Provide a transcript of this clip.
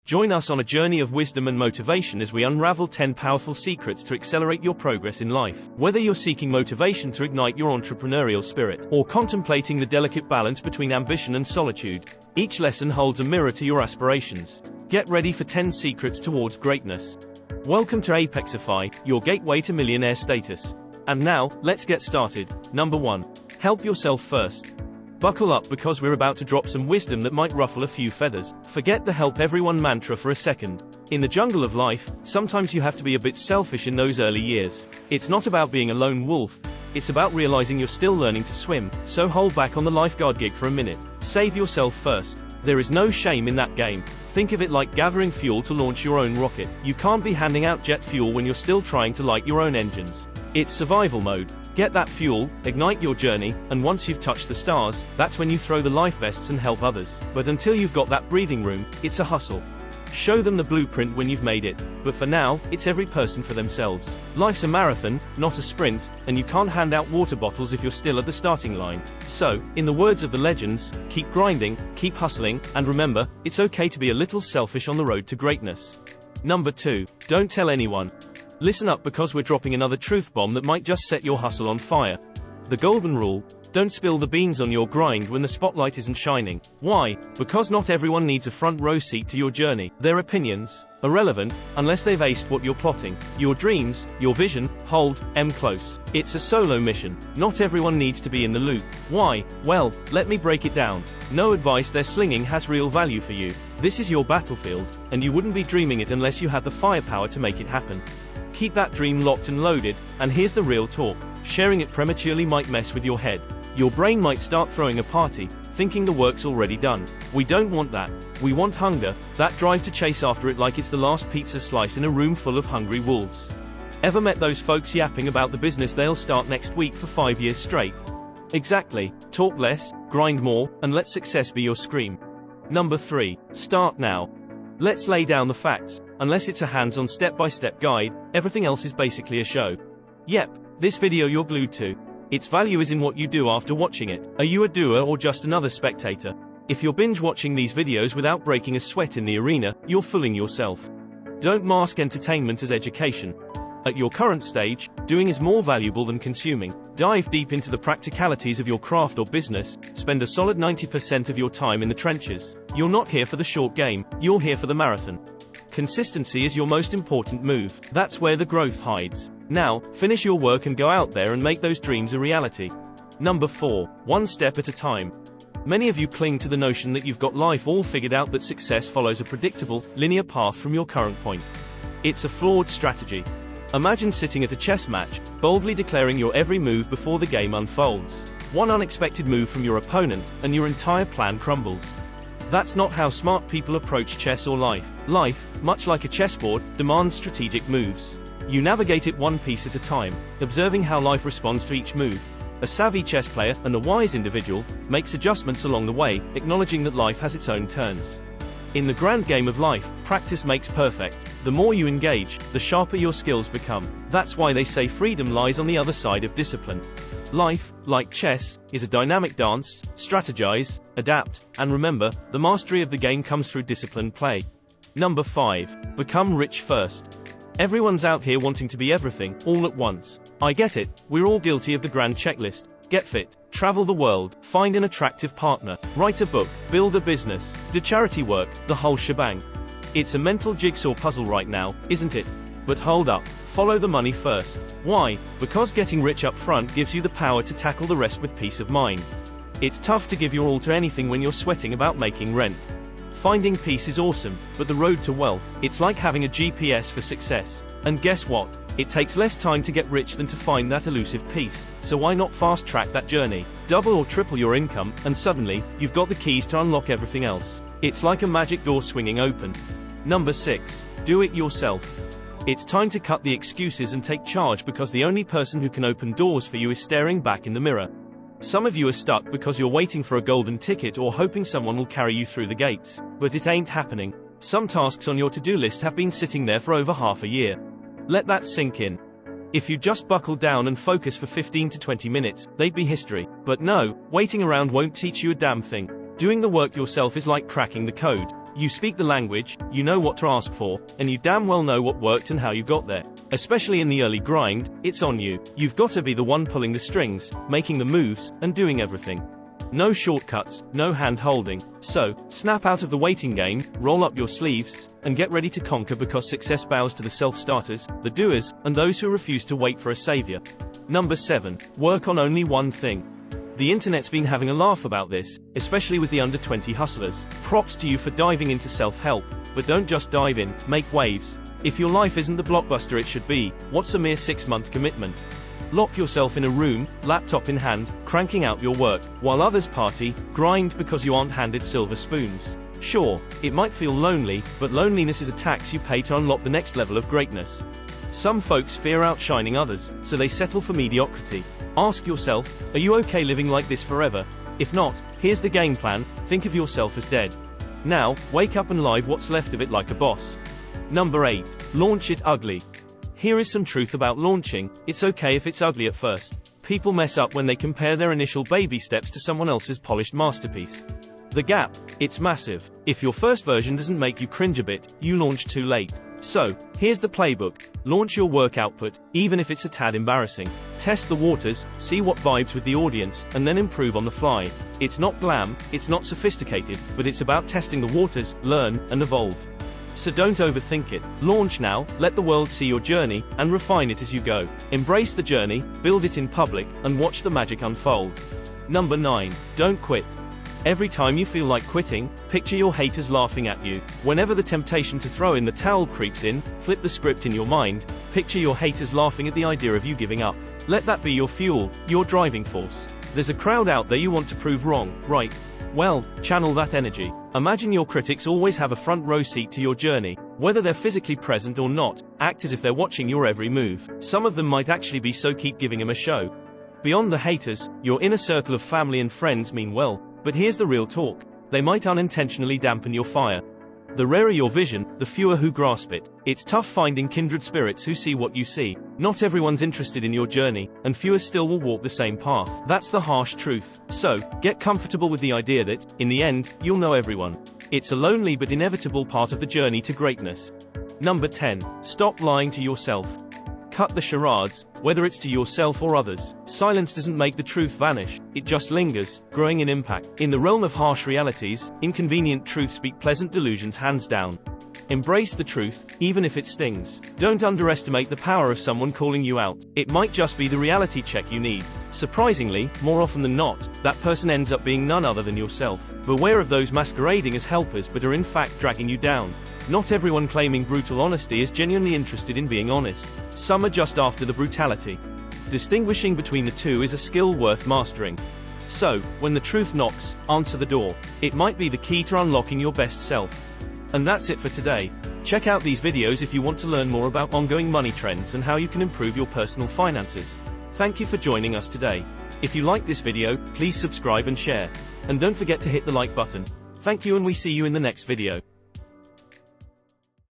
Join us on a journey of wisdom and motivation as we unravel 10 powerful secrets to accelerate your progress in life. Whether you're seeking motivation to ignite your entrepreneurial spirit, or contemplating the delicate balance between ambition and solitude, each lesson holds a mirror to your aspirations. Get ready for 10 secrets towards greatness. Welcome to Apexify, your gateway to millionaire status. And now, let's get started. Number 1. Help yourself first. Buckle up because we're about to drop some wisdom that might ruffle a few feathers. Forget the help everyone mantra for a second. In the jungle of life, sometimes you have to be a bit selfish in those early years. It's not about being a lone wolf. It's about realizing you're still learning to swim, so hold back on the lifeguard gig for a minute. Save yourself first. There is no shame in that game. Think of it like gathering fuel to launch your own rocket. You can't be handing out jet fuel when you're still trying to light your own engines. It's survival mode. Get that fuel, ignite your journey, and once you've touched the stars, that's when you throw the life vests and help others. But until you've got that breathing room, it's a hustle. Show them the blueprint when you've made it. But for now, it's every person for themselves. Life's a marathon, not a sprint, and you can't hand out water bottles if you're still at the starting line. So, in the words of the legends, keep grinding, keep hustling, and remember, it's okay to be a little selfish on the road to greatness. Number 2. Don't tell anyone. Listen up because we're dropping another truth bomb that might just set your hustle on fire. The golden rule: don't spill the beans on your grind when the spotlight isn't shining. Why? Because not everyone needs a front row seat to your journey. Their opinions are irrelevant unless they've aced what you're plotting. Your dreams, your vision, hold them close. It's a solo mission. Not everyone needs to be in the loop. Why? Well, let me break it down. No advice they're slinging has real value for you. This is your battlefield, and you wouldn't be dreaming it unless you had the firepower to make it happen. Keep that dream locked and loaded, and here's the real talk. Sharing it prematurely might mess with your head. Your brain might start throwing a party, thinking the work's already done. We don't want that. We want hunger, that drive to chase after it like it's the last pizza slice in a room full of hungry wolves. Ever met those folks yapping about the business they'll start next week for 5 years straight? Exactly. Talk less, grind more, and let success be your scream. Number 3. Start now. Let's lay down the facts. Unless it's a hands-on step-by-step guide, everything else is basically a show. Yep, this video you're glued to. Its value is in what you do after watching it. Are you a doer or just another spectator? If you're binge-watching these videos without breaking a sweat in the arena, you're fooling yourself. Don't mask entertainment as education. At your current stage, doing is more valuable than consuming. Dive deep into the practicalities of your craft or business. Spend a solid 90% of your time in the trenches. You're not here for the short game, you're here for the marathon. Consistency is your most important move. That's where the growth hides. Now, finish your work and go out there and make those dreams a reality. Number 4. One step at a time. Many of you cling to the notion that you've got life all figured out, that success follows a predictable, linear path from your current point. It's a flawed strategy. Imagine sitting at a chess match, boldly declaring your every move before the game unfolds. One unexpected move from your opponent, and your entire plan crumbles. That's not how smart people approach chess or life. Life, much like a chessboard, demands strategic moves. You navigate it one piece at a time, observing how life responds to each move. A savvy chess player, and a wise individual, makes adjustments along the way, acknowledging that life has its own turns. In the grand game of life, practice makes perfect. The more you engage, the sharper your skills become. That's why they say freedom lies on the other side of discipline. Life, like chess, is a dynamic dance. Strategize, adapt, and remember, the mastery of the game comes through disciplined play. Number 5. Become rich first. Everyone's out here wanting to be everything, all at once. I get it, we're all guilty of the grand checklist. Get fit, travel the world, find an attractive partner, write a book, build a business, do charity work, the whole shebang. It's a mental jigsaw puzzle right now, isn't it? But hold up, follow the money first. Why? Because getting rich up front gives you the power to tackle the rest with peace of mind. It's tough to give your all to anything when you're sweating about making rent. Finding peace is awesome, but the road to wealth, it's like having a GPS for success. And guess what? It takes less time to get rich than to find that elusive peace, so why not fast-track that journey? Double or triple your income, and suddenly, you've got the keys to unlock everything else. It's like a magic door swinging open. Number 6. Do it yourself. It's time to cut the excuses and take charge, because the only person who can open doors for you is staring back in the mirror. Some of you are stuck because you're waiting for a golden ticket or hoping someone will carry you through the gates. But it ain't happening. Some tasks on your to-do list have been sitting there for over half a year. Let that sink in. If you just buckle down and focus for 15 to 20 minutes, they'd be history. But no, waiting around won't teach you a damn thing. Doing the work yourself is like cracking the code. You speak the language, you know what to ask for, and you damn well know what worked and how you got there. Especially in the early grind, it's on you. You've got to be the one pulling the strings, making the moves, and doing everything. No shortcuts, no hand-holding. So, snap out of the waiting game, roll up your sleeves, and get ready to conquer, because success bows to the self-starters, the doers, and those who refuse to wait for a savior. Number 7. Work on only one thing. The internet's been having a laugh about this, especially with the under-20 hustlers. Props to you for diving into self-help, but don't just dive in, make waves. If your life isn't the blockbuster it should be, what's a mere 6-month commitment? Lock yourself in a room, laptop in hand, cranking out your work, while others party, grind because you aren't handed silver spoons. Sure, it might feel lonely, but loneliness is a tax you pay to unlock the next level of greatness. Some folks fear outshining others, so they settle for mediocrity. Ask yourself, are you okay living like this forever? If not, here's the game plan: think of yourself as dead. Now, wake up and live what's left of it like a boss. Number 8. Launch it ugly. Here is some truth about launching: it's okay if it's ugly at first. People mess up when they compare their initial baby steps to someone else's polished masterpiece. The gap, it's massive. If your first version doesn't make you cringe a bit, you launched too late. So, here's the playbook. Launch your work output, even if it's a tad embarrassing. Test the waters, see what vibes with the audience, and then improve on the fly. It's not glam, it's not sophisticated, but it's about testing the waters, learn, and evolve. So don't overthink it. Launch now, let the world see your journey, and refine it as you go. Embrace the journey, build it in public, and watch the magic unfold. Number 9. Don't quit. Every time you feel like quitting, picture your haters laughing at you. Whenever the temptation to throw in the towel creeps in, flip the script in your mind, picture your haters laughing at the idea of you giving up. Let that be your fuel, your driving force. There's a crowd out there you want to prove wrong, right? Well, channel that energy. Imagine your critics always have a front row seat to your journey. Whether they're physically present or not, act as if they're watching your every move. Some of them might actually be, so keep giving them a show. Beyond the haters, your inner circle of family and friends mean well. But here's the real talk: they might unintentionally dampen your fire. The rarer your vision, the fewer who grasp it. It's tough finding kindred spirits who see what you see. Not everyone's interested in your journey, and fewer still will walk the same path. That's the harsh truth. So, get comfortable with the idea that, in the end, you'll know everyone. It's a lonely but inevitable part of the journey to greatness. Number 10. Stop lying to yourself. Cut the charades, whether it's to yourself or others. Silence doesn't make the truth vanish, it just lingers, growing in impact. In the realm of harsh realities, inconvenient truths beat pleasant delusions hands down. Embrace the truth, even if it stings. Don't underestimate the power of someone calling you out. It might just be the reality check you need. Surprisingly, more often than not, that person ends up being none other than yourself. Beware of those masquerading as helpers but are in fact dragging you down. Not everyone claiming brutal honesty is genuinely interested in being honest. Some are just after the brutality. Distinguishing between the two is a skill worth mastering. So, when the truth knocks, answer the door. It might be the key to unlocking your best self. And that's it for today. Check out these videos if you want to learn more about ongoing money trends and how you can improve your personal finances. Thank you for joining us today. If you like this video, please subscribe and share. And don't forget to hit the like button. Thank you, and we see you in the next video.